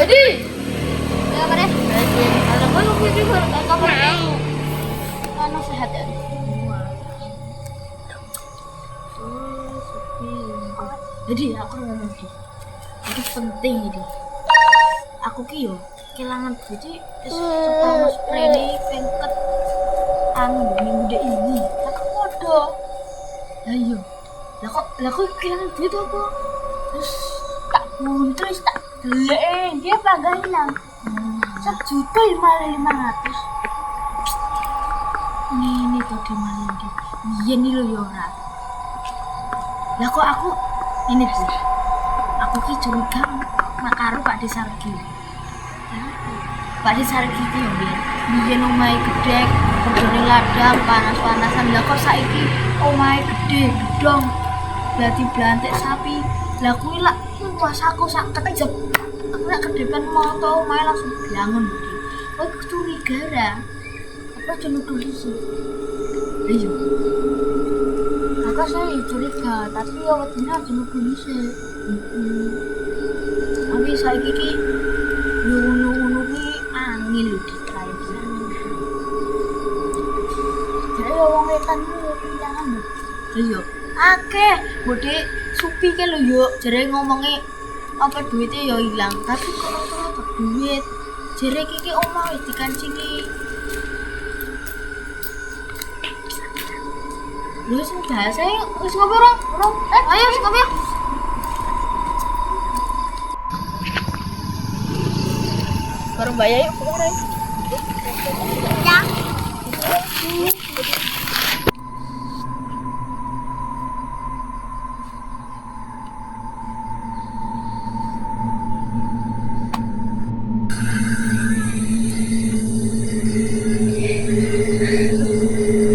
Jadi, ya apa deh? Kalau gue lu pikir gue kayak kamu kan sehat ya. Jadi aku ngomong di, itu penting ini. Aku ki yo kelangan jadi setelah spray ini pengket anu minggu ini. Aku podo. Lah iya. Lah kok kelangan duit apa? Terus tak terus tak delek dia bangga hilang. 1.500.000. Ini tuh di mana di? Iya nih lo Yora. Lah kok aku ini tuh. Aku ki curiga karo Pak Desargi. Pak Desargi ki yo biyen omahe gedhe, bojone ladang, panas-panasan. Lah kok saiki omahe gedhe, gedong. Dadi blantik sapi. Lah kuwi lak kuasaku sak kejep. Aku lak kedepan moto omahe langsung bangun. Kok curiga ra? Apa jeneng tulis? Iya. Aku saya curiga, tapi ya wedine jeneng tulis. Tapi saiki ki ngono-ngono ki angin lho ditraiki. Jadi wong wetan ku pilangan lho. Iya, akeh bode supi ke lho yo. Jare ngomonge apa duitnya ya hilang, tapi kok rata-rata duit. Jare iki omah wis dikancingi. Wis bahasa wis ngopo ora? Ayo wis ngopo. Baru bayar yuk sekarang. Ya.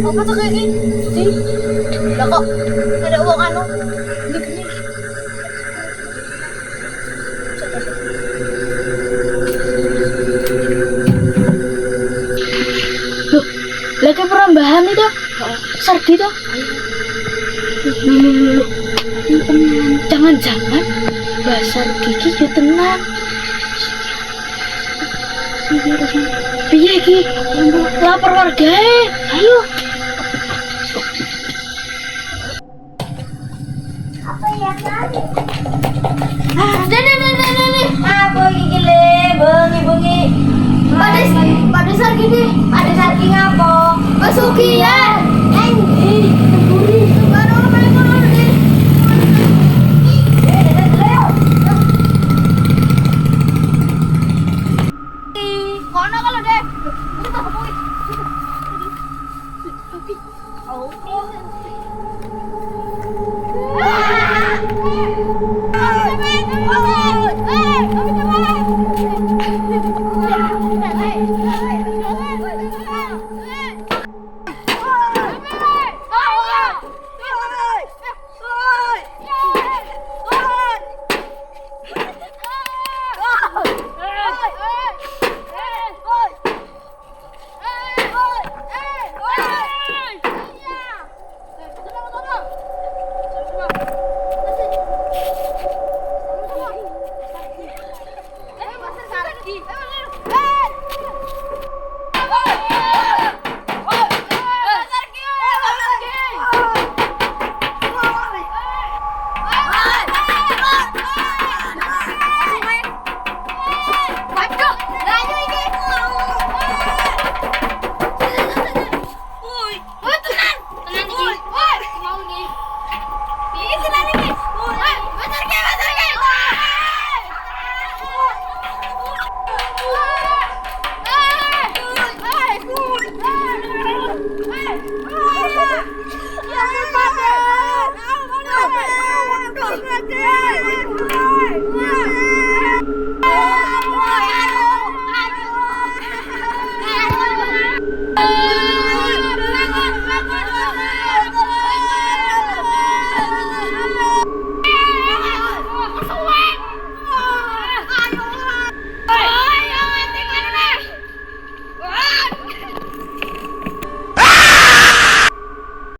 Apa tuh kayak gini? Lah kok ada uang anu? Gini. Lagi perambahan itu, sergi tuh. Jangan-jangan basar gigi yo tenang. Piye iki? Lapor warga ayo. Apa ya kan? Nih. Apa iki le? Bengi-bengi. Pada sargi nih. Pada sargi ngapo? Pesugihan. Endi? Temburi. Baru main kono nih. Kono kalau deh. Kita ngomongin. Oke.